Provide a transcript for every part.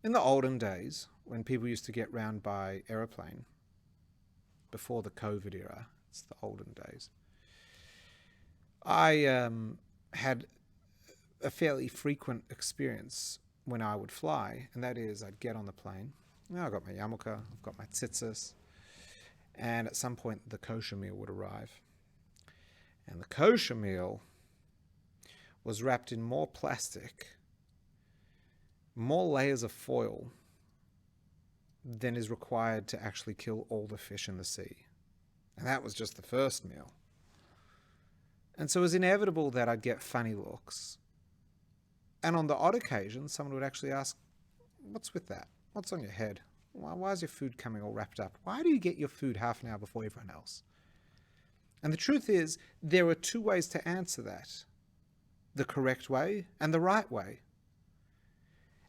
In the olden days, when people used to get round by aeroplane, before the COVID era, it's the olden days, I had a fairly frequent experience when I would fly, and that is I'd get on the plane. I've got my yarmulke, I've got my tzitzis, and at some point the kosher meal would arrive. And the kosher meal was wrapped in more plastic, more layers of foil than is required to actually kill all the fish in the sea. And that was just the first meal. And so it was inevitable that I'd get funny looks. And on the odd occasion, someone would actually ask, what's with that? What's on your head? Why is your food coming all wrapped up? Why do you get your food half an hour before everyone else? And the truth is, there are two ways to answer that. The correct way and the right way.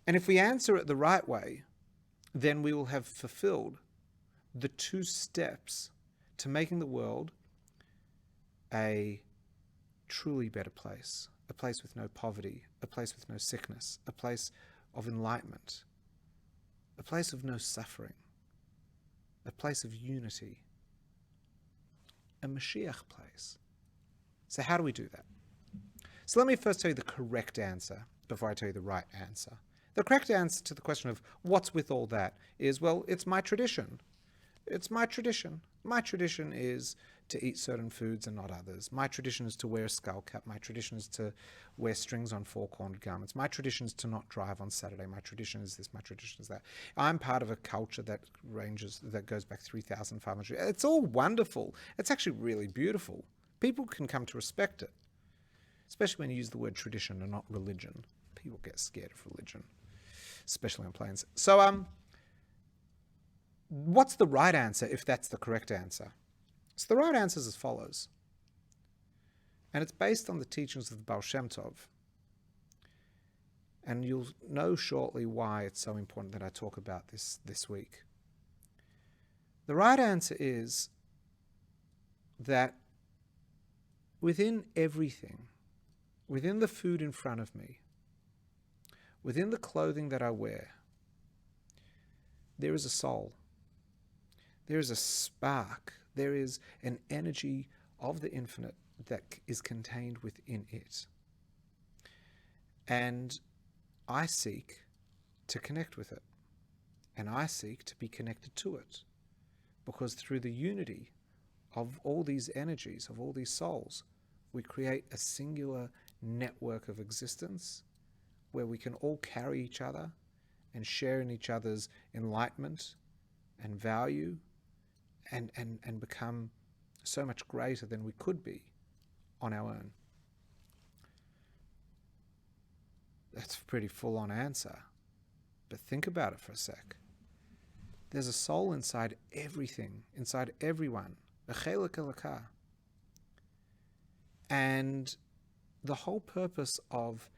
And if we answer it the right way, then we will have fulfilled the two steps to making the world a truly better place. A place with no poverty, a place with no sickness, a place of enlightenment, a place of no suffering, a place of unity, a Moshiach place. So how do we do that? So let me first tell you the correct answer before I tell you the right answer. The correct answer to the question of what's with all that is, well, it's my tradition. It's my tradition. My tradition is to eat certain foods and not others. My tradition is to wear a skull cap. My tradition is to wear strings on four-cornered garments. My tradition is to not drive on Saturday. My tradition is this. My tradition is that. I'm part of a culture that goes back 3,500. It's all wonderful. It's actually really beautiful. People can come to respect it, especially when you use the word tradition and not religion. People get scared of religion, especially on planes. So, what's the right answer if that's the correct answer? So the right answer is as follows. And it's based on the teachings of the Baal Shem Tov. And you'll know shortly why it's so important that I talk about this week. The right answer is that within everything, within the food in front of me, within the clothing that I wear, there is a soul. There is a spark. There is an energy of the infinite that is contained within it. And I seek to connect with it. And I seek to be connected to it. Because through the unity of all these energies, of all these souls, we create a singular network of existence where we can all carry each other and share in each other's enlightenment and value and become so much greater than we could be on our own. That's a pretty full-on answer, but think about it for a sec. There's a soul inside everything, inside everyone, a chelek elokah. And the whole purpose of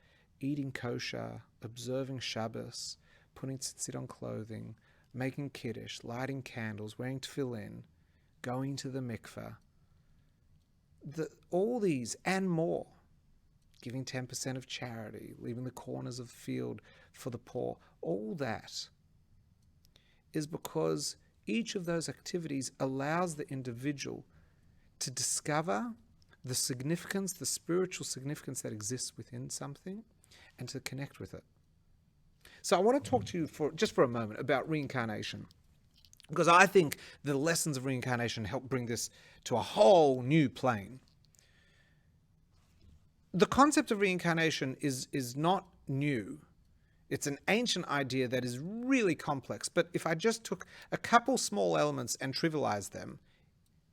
eating kosher, observing Shabbos, putting tzitzit on clothing, making kiddush, lighting candles, wearing tefillin, going to the mikveh, all these and more, giving 10% of charity, leaving the corners of the field for the poor, all that is because each of those activities allows the individual to discover the significance, the spiritual significance that exists within something, and to connect with it. So I want to talk to you for a moment about reincarnation, because I think the lessons of reincarnation help bring this to a whole new plane. The concept of reincarnation is not new. It's an ancient idea that is really complex, but if I just took a couple small elements and trivialized them,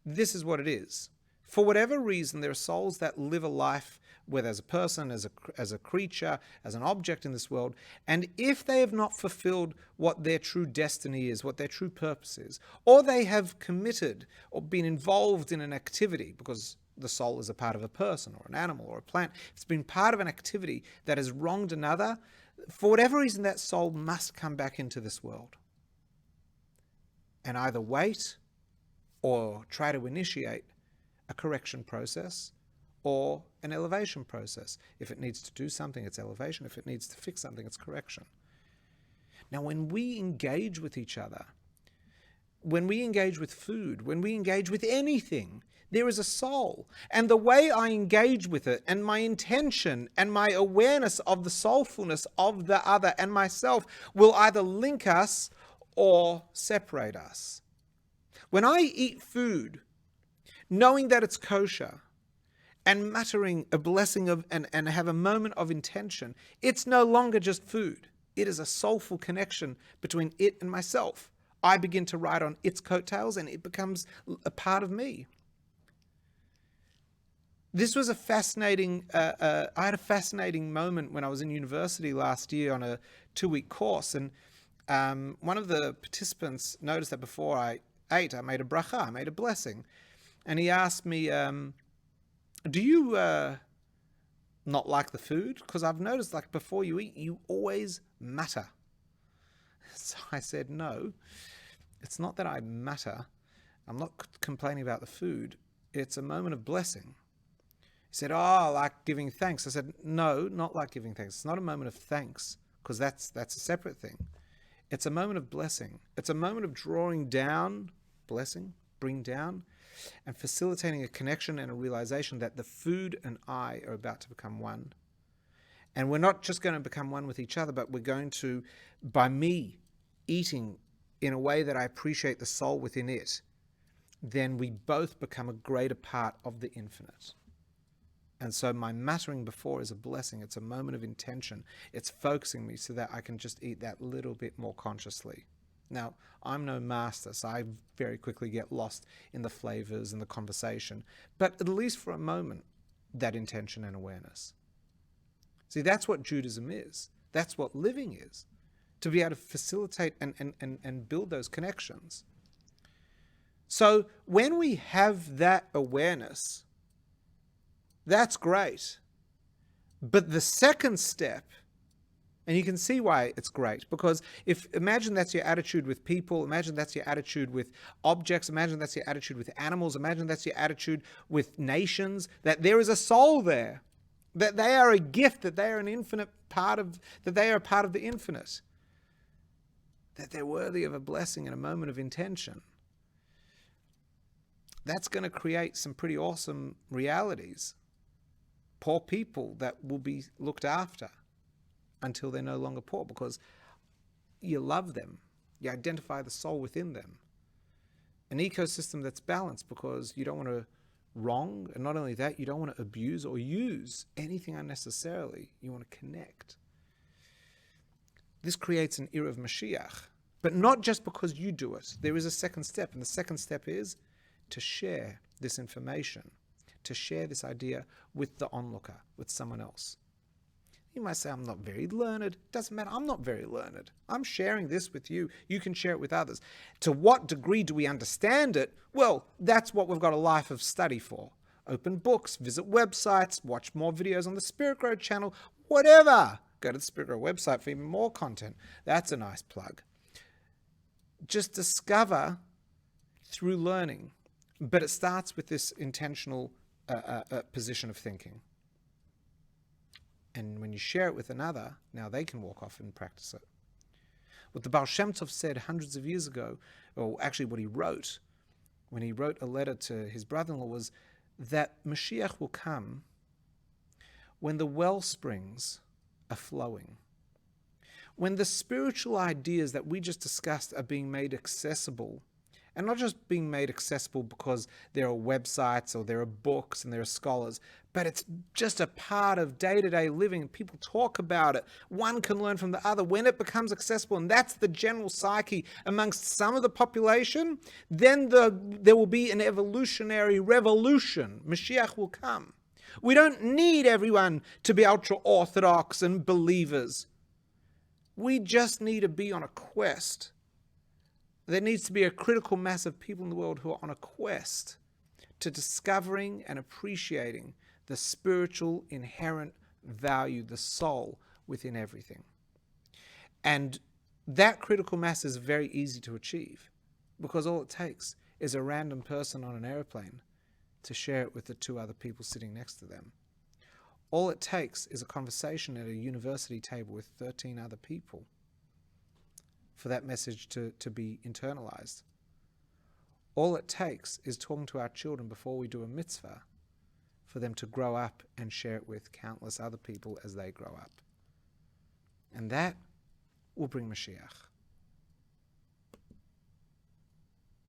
this is what it is. For whatever reason, there are souls that live a life, whether as a person, as a creature, as an object in this world, and if they have not fulfilled what their true destiny is, what their true purpose is, or they have committed or been involved in an activity, because the soul is a part of a person or an animal or a plant, it's been part of an activity that has wronged another, for whatever reason, that soul must come back into this world and either wait or try to initiate a correction process or an elevation process. If it needs to do something, it's elevation. If it needs to fix something, it's correction. Now, when we engage with each other, when we engage with food, when we engage with anything, there is a soul. And the way I engage with it, and my intention and my awareness of the soulfulness of the other and myself, will either link us or separate us. When I eat food, knowing that it's kosher, and muttering a blessing of and have a moment of intention, it's no longer just food. It is a soulful connection between it and myself. I begin to ride on its coattails and it becomes a part of me. This was a fascinating, I had a fascinating moment when I was in university last year on a 2-week course. And one of the participants noticed that before I ate, I made a bracha, I made a blessing. And he asked me, do you not like the food? Because I've noticed, like, before you eat, you always mutter. So I said, no, it's not that I mutter. I'm not complaining about the food. It's a moment of blessing. He said, oh, like giving thanks. I said, no, not like giving thanks. It's not a moment of thanks, because that's a separate thing. It's a moment of blessing. It's a moment of drawing down, blessing, bring down, and facilitating a connection and a realization that the food and I are about to become one. And we're not just going to become one with each other, but we're going to, by me eating in a way that I appreciate the soul within it, then we both become a greater part of the infinite. And so my muttering before is a blessing. It's a moment of intention. It's focusing me so that I can just eat that little bit more consciously. Now, I'm no master, so I very quickly get lost in the flavors and the conversation. But at least for a moment, that intention and awareness. See, that's what Judaism is. That's what living is. To be able to facilitate and build those connections. So when we have that awareness, that's great. But the second step, and you can see why it's great, because imagine that's your attitude with people, imagine that's your attitude with objects, imagine that's your attitude with animals, imagine that's your attitude with nations, that there is a soul there, that they are a gift, that they are an infinite part of, that they are a part of the infinite, that they're worthy of a blessing and a moment of intention. That's going to create some pretty awesome realities. Poor people that will be looked after until they're no longer poor, because you love them. You identify the soul within them. An ecosystem that's balanced, because you don't want to wrong, and not only that, you don't want to abuse or use anything unnecessarily. You want to connect. This creates an era of Moshiach, but not just because you do it. There is a second step, and the second step is to share this information, to share this idea with the onlooker, with someone else. You might say, I'm not very learned. Doesn't matter. I'm not very learned. I'm sharing this with you. You can share it with others. To what degree do we understand it? Well, that's what we've got a life of study for. Open books, visit websites, watch more videos on the Spirit Grow channel, whatever. Go to the Spirit Grow website for even more content. That's a nice plug. Just discover through learning. But it starts with this intentional position of thinking. And when you share it with another, now they can walk off and practice it. What the Baal Shem Tov said hundreds of years ago, or actually what he wrote, when he wrote a letter to his brother-in-law, was that Moshiach will come when the wellsprings are flowing. When the spiritual ideas that we just discussed are being made accessible, and not just being made accessible because there are websites or there are books and there are scholars, but it's just a part of day-to-day living. People talk about it. One can learn from the other. When it becomes accessible, and that's the general psyche amongst some of the population, then there will be an evolutionary revolution. Moshiach will come. We don't need everyone to be ultra-orthodox and believers. We just need to be on a quest. There needs to be a critical mass of people in the world who are on a quest to discovering and appreciating the spiritual inherent value, the soul within everything. And that critical mass is very easy to achieve, because all it takes is a random person on an airplane to share it with the 2 other people sitting next to them. All it takes is a conversation at a university table with 13 other people. for that message to be internalized. All it takes is talking to our children before we do a mitzvah for them to grow up and share it with countless other people as they grow up. And that will bring Moshiach.